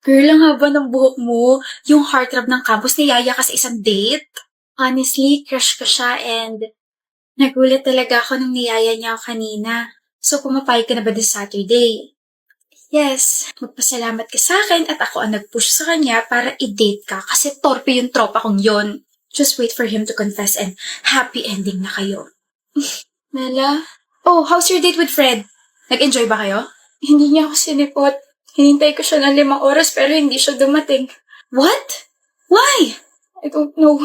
Girl, ang haba ng buhok mo. Yung heartthrob ng campus, niyaya ka sa isang date. Honestly, crush ko siya and nagulat talaga ako nung niyaya niya ako kanina. So, pumapayag ka na ba this Saturday? Yes, magpasalamat ka sa akin at ako ang nag-push sa kanya para i-date ka kasi torpe yung tropa kong yon. Just wait for him to confess and happy ending na kayo. Mela? Oh, how's your date with Fred? Nag-enjoy ba kayo? Hindi niya ako sinipot. Hinintay ko siya ng 5 oras pero hindi siya dumating. What? Why? I don't know.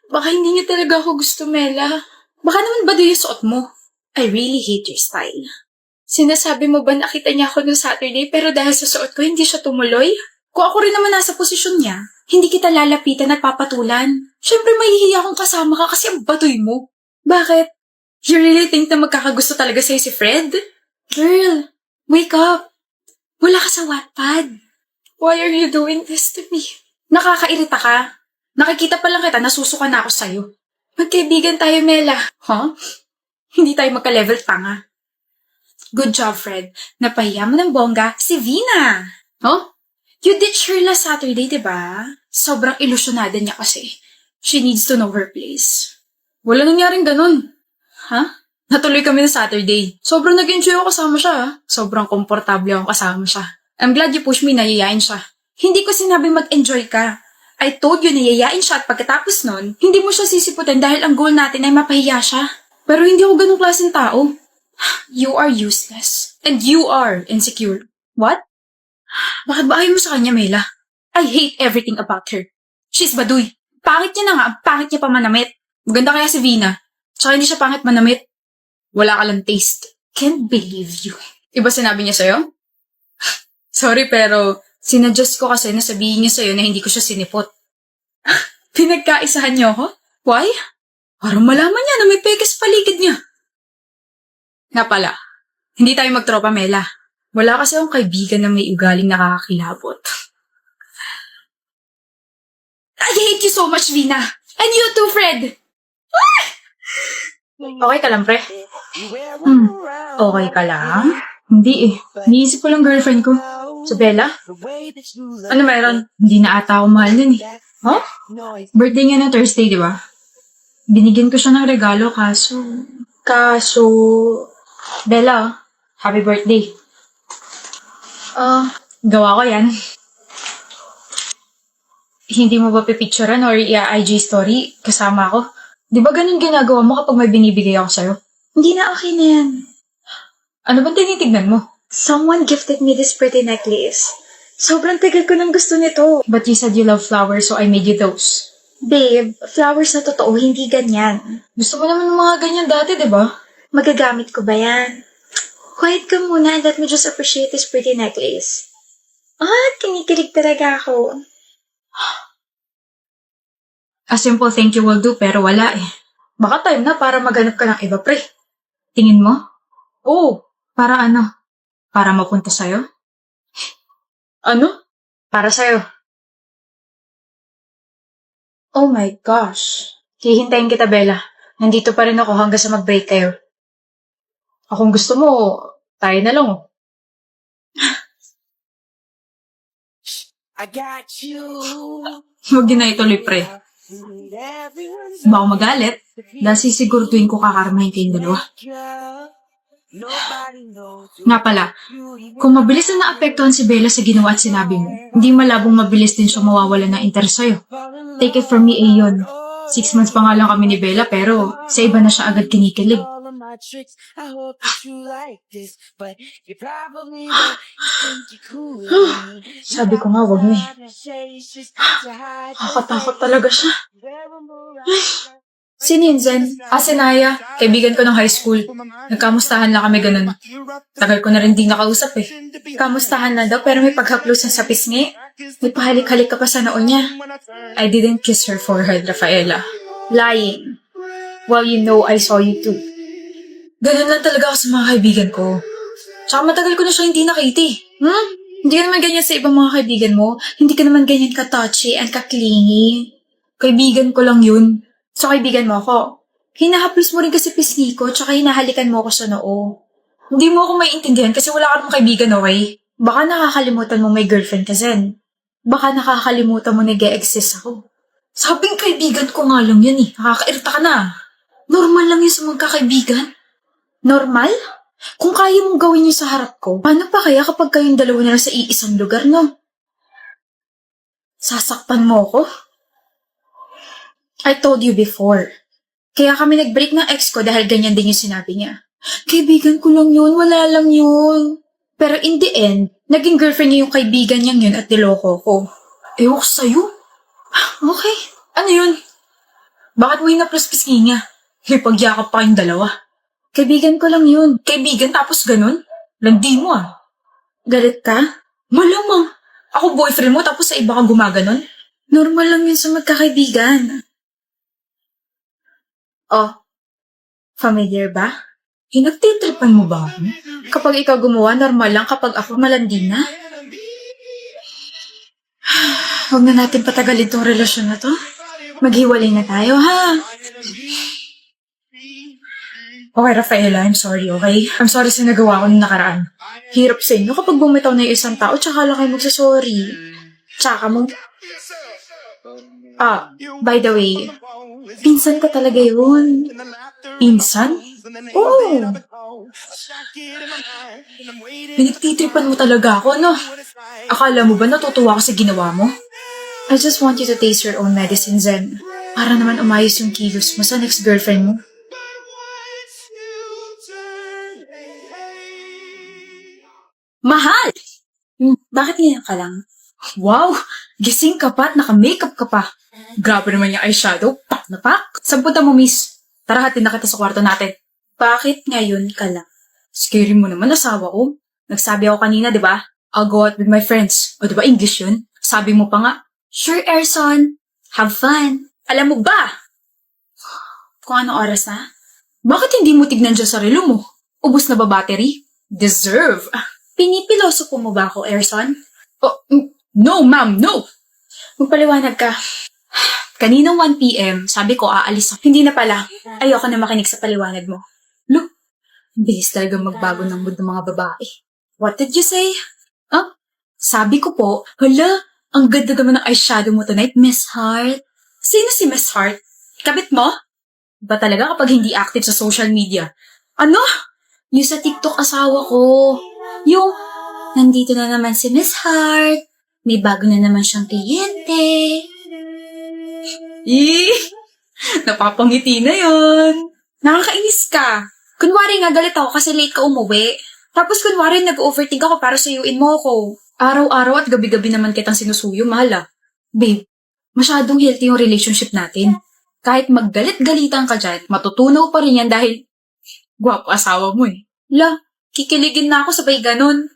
Baka hindi niya talaga ako gusto, Mela. Baka naman baduy yung suot mo. I really hate your style. Sinasabi mo ba nakita niya ako noong Saturday pero dahil sa suot ko hindi siya tumuloy? Kung ako rin naman nasa posisyon niya, hindi kita lalapitan at papatulan. Siyempre mahihiya akong kasama ka kasi ang baduy mo. Bakit? You really think na magkakagusto talaga sa'yo si Fred? Girl, wake up. Wala ka sa Wattpad. Why are you doing this to me? Nakakairita ka. Nakikita pa lang kita, nasusuka na ako sa'yo. Magkaibigan tayo, Mela. Huh? Hindi tayo magka-level tanga. Good job, Fred. Napahiya mo ng bongga si Vina. Huh? You ditched her last Saturday, diba? Sobrang ilusyonada niya kasi. She needs to know her place. Wala nangyaring ganun. Huh? Natuloy kami ng Saturday. Sobrang nag-enjoy ako kasama siya. Sobrang komportable ako kasama siya. I'm glad you pushed me na yayain siya. Hindi ko sinabi mag-enjoy ka. I told you na yayain siya at pagkatapos nun, hindi mo siya sisiputin dahil ang goal natin ay mapahiya siya. Pero hindi ako ganung klaseng tao. You are useless. And you are insecure. What? Bakit ba ayaw mo sa kanya, Mela? I hate everything about her. She's baduy. Pangit niya na nga, ang pangit niya pa manamit. Maganda kaya si Vina. Tsaka hindi siya pangit manamit. Wala ka lang taste. Can't believe you. Iba sinabi niya sa'yo? Sorry pero sinadjust ko kasi na sabihin niya sa'yo na hindi ko siya sinipot. Pinagkaisahan niyo ako? Why? Parang malaman niya na may pekes paligid niya. Nga pala, hindi tayo magtropa, Mela. Wala kasi akong kaibigan na may ugaling nakakakilabot. I hate you so much, Vina. And you too, Fred. Okay ka lang, pre? Okay ka lang? Hindi eh. Iniisip ko lang girlfriend ko. Sa Bella? Ano meron? Hindi na ata ako mahal nun eh. Huh? Birthday niya na Thursday, di ba? Binigyan ko siya ng regalo kaso... Bella, happy birthday. Gawa ko yan. Hindi mo ba pipicturean or i-IG story kasama ako? Di ba ganun ginagawa mo kapag may binibigay ako sa'yo? Hindi na, okay na yan. Ano bang tinitignan mo? Someone gifted me this pretty necklace. Sobrang tagal ko nang gusto nito. But you said you love flowers so I made you those. Babe, flowers na totoo, hindi ganyan. Gusto mo naman ng mga ganyan dati, di ba? Magagamit ko ba yan? Quiet ka muna and let me just appreciate this pretty necklace. Kinikilig talaga ako. A simple thank you will do pero wala eh. Baka time na para maghanap ka ng iba, pre. Tingin mo? Oo. Para ano? Para mapunta sa'yo? Ano? Para sa'yo. Oh my gosh. Hihintayin kita, Bella. Nandito pa rin ako hanggang sa mag-break kayo. Kung gusto mo, tayo na lang oh. I got you. Huwag din na ituloy, pre. Baka magalit. Dahil sisiguraduhin ko kakarmahin kayong dalawa. Nga pala, kung mabilis na naapektuhan si Bella sa ginawa at sinabi mo, hindi malabong mabilis din siya mawawala ng interes sa'yo. Take it from me, Ayon. 6 months pa nga lang kami ni Bella pero sa iba na siya agad kinikilig. Sabi ko nga, wag na eh. Nakatakot talaga siya. Sino yun, Zen? Si Naya. Kaibigan ko ng high school. Nagkamustahan lang kami ganun. Tagal ko na rin di nakausap eh. Kamustahan na daw pero may paghaplos sa pisngi. May pahalik-halik ka pa sa noon niya. I didn't kiss her forehead, Rafaela. Lying. Well, you know I saw you too. Ganun lang talaga ako sa mga kaibigan ko. Tsaka matagal ko na siya hindi nakita eh. Hindi ka naman ganyan sa ibang mga kaibigan mo. Hindi ka naman ganyan ka-touchy and ka-clingy. Kaibigan ko lang yun. So, kaibigan mo ako. Hinahaplos mo rin kasi pisngi ko, tsaka hinahalikan mo ako sa noo. Hindi mo ako maiintindihan kasi wala ka namang kaibigan, okay? Baka nakakalimutan mo may girlfriend ka, Zen. Baka nakakalimutan mo nag-e-exist ako. Sabing kaibigan ko nga lang yan eh. Nakakairita ka na. Normal lang yun sa magkakaibigan. Normal? Kung kaya mong gawin yun sa harap ko, paano pa kaya kapag kayong dalawa na lang sa iisang lugar, no? Sasakpan mo ko? I told you before. Kaya kami nag-break ng ex ko dahil ganyan din yung sinabi niya. Kaibigan ko lang yun, wala lang yun. Pero in the end, naging girlfriend niya yung kaibigan niyang yun at niloko ko. Ewan ko sa'yo. Okay, ano yun? Bakit mo hinaplos-pisngi niya? Ipagyakap pa kayong dalawa. Kaibigan ko lang yun. Kaibigan tapos ganun? Landi mo ah. Galit ka? Malamang. Ako boyfriend mo tapos sa iba ka gumaganon? Normal lang yun sa magkakaibigan. Oh, familiar ba? Hinagtitripan mo ba ako? Kapag ikaw gumawa, normal lang. Kapag ako malandi na. Huwag na natin patagalin tong relasyon na to. Maghiwalay na tayo, ha? Okay, Rafaela, I'm sorry, okay? I'm sorry sa nagawa ko nung nakaraan. Hirap sa inyo kapag bumitaw na yung isang tao, tsaka lang kayo magsasorry. Tsaka by the way, pinsan ka talaga yun. Pinsan? Oo. Pinagtitripan mo talaga ako, no? Akala mo ba natutuwa ako sa ginawa mo? I just want you to taste your own medicine, Zen. Para naman umayos yung kilos mo sa next girlfriend mo. Mahal! Bakit ganyan ka lang? Wow! Gising ka pa at naka-makeup ka pa. Grabe naman yung eyeshadow. Pak na pak. Sampunta mo, miss. Tara, hatid na kita sa kwarto natin. Bakit ngayon ka lang? Scary mo naman, asawa ko. Nagsabi ako kanina, di ba? I'll go out with my friends. O di ba English yun? Sabi mo pa nga, sure, Erson. Have fun. Alam mo ba? Kung ano oras na? Bakit hindi mo tignan dyan sa relo mo? Ubus na ba battery? Deserve. Pinipiloso po mo ba ako, Erson? Oh, no, ma'am, no! Magpaliwanag ka. Kaninang 1 p.m., sabi ko aalis ako. Hindi na pala. Ayoko na makinig sa paliwanag mo. Look, bilis talaga magbago ng mood ng mga babae. What did you say? Sabi ko po, hala, ang ganda naman ng eyeshadow mo tonight, Miss Heart. Sino si Miss Heart? Kabit mo? Ba talaga kapag hindi active sa social media? Ano? Yung sa TikTok asawa ko. Yung, nandito na naman si Miss Heart. May bago na naman siyang kliyente. Napapangiti na yon. Nakakainis ka. Kunwari nga galit ako kasi late ka umuwi. Tapos kunwari nag-overthink ako para suyuin mo ako. Araw-araw at gabi-gabi naman kitang sinusuyo, mahal ah. Babe, masyadong healthy yung relationship natin. Kahit maggalit-galitan ka dyan, matutunaw pa rin yan dahil gwapo asawa mo eh. La, kikiligin na ako sabay ganon.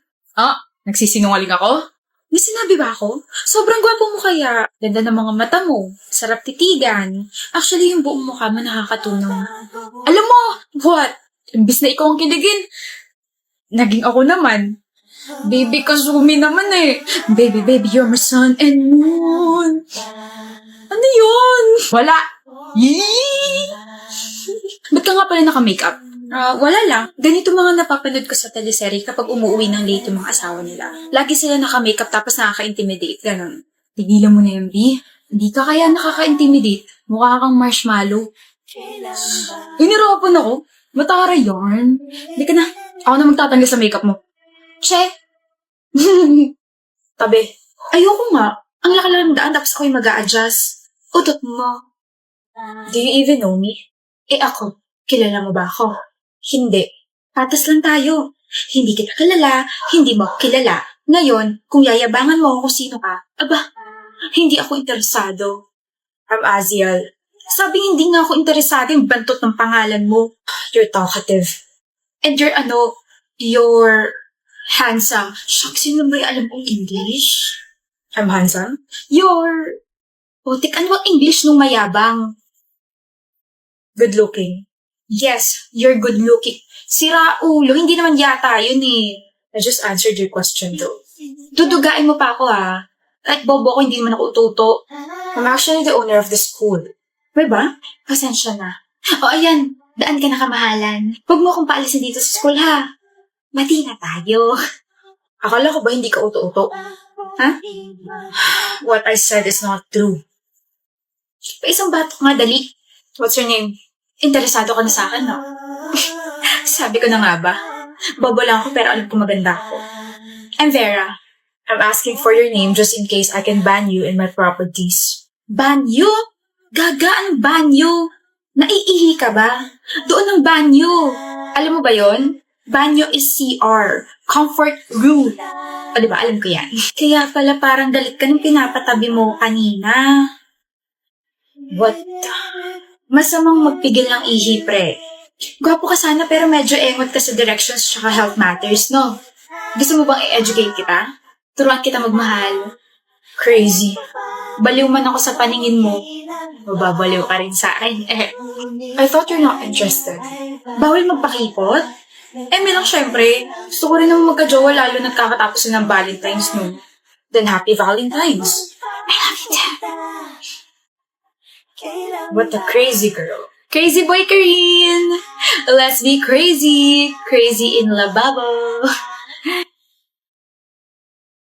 Nagsisinungaling ako? May sinabi ba ako? Sobrang gwapo mo kaya. Ganda ng mga mata mo. Sarap titigan. Actually, yung buong mukha mo nakakatunaw. Alam mo, what? Imbis na ikaw ang kiligin, naging ako naman. Baby, kasumi naman eh. Baby, you're my sun and moon. Ano yun? Wala. Yee! Ba't ka nga pala naka-makeup? Wala lang. Ganito mga napapanood ko sa teleserye kapag umuwi ng late yung mga asawa nila. Lagi sila naka-makeup tapos nakaka-intimidate. Ganon. Tigilan mo na yan, B. Hindi ka kaya nakaka-intimidate. Mukha kang marshmallow. Inirapan ako. Matara yarn. Hindi ka na. Ako na magtatanggal sa makeup mo. Che. Tabi. Ayoko nga. Ang laki lang ng daan tapos ako yung mag-a-adjust. Utot mo. Do you even know me? Ako. Kilala mo ba ako? Hindi. Patas lang tayo. Hindi kita kilala, hindi mo kilala. Ngayon, kung yayabangan mo kung sino ka, hindi ako interesado. I'm Aziel. Sabing hindi nga ako interesado yung bantot ng pangalan mo. You're talkative. And you're handsome. Shucks, sino ba alam kong English? I'm handsome? Putik, ano ang English nung mayabang? Good looking. Yes, you're good looking. Sira ulo, hindi naman yata yun eh. I just answered your question though. Dudugain mo pa ako ha. At bobo ko, hindi naman ako ututo. I'm actually the owner of the school. May ba? Pasensya na. Ayan, daan ka na kamahalan. Huwag mo akong paalisin dito sa school ha. Mati na tayo. Akala ko ba hindi ka uto-uto? Ha? What I said is not true. Pa isang batok nga, dali. What's your name? Interesado ka na sa akin, no? Sabi ko na nga ba? Bobo lang ako pero alam ko maganda ako. I'm Vera. I'm asking for your name just in case I can ban you in my properties. Ban you? Gaga, ang banyo? Naiihi ka ba? Doon ang banyo. Alam mo ba yon? Banyo is CR. Comfort room. O diba, alam ko yan. Kaya pala parang galit ka nung pinapatabi mo kanina. What? Masamang magpigil ng ihi, pre. Gwapo ka sana pero medyo engot ka sa directions tsaka health matters, no? Gusto mo bang i-educate kita? Turuan kita magmahal. Crazy. Baliw man ako sa paningin mo. Mababaliw ka rin sa akin. I thought you're not interested. Bawal magpakipot? May lang syempre. Gusto ko rin naman magka-jowa lalo na't kakatapos na ng Valentine's, no? Then happy Valentine's. I love you too. What a crazy girl. Crazy boy Kareen! Let's be crazy. Crazy in lababo.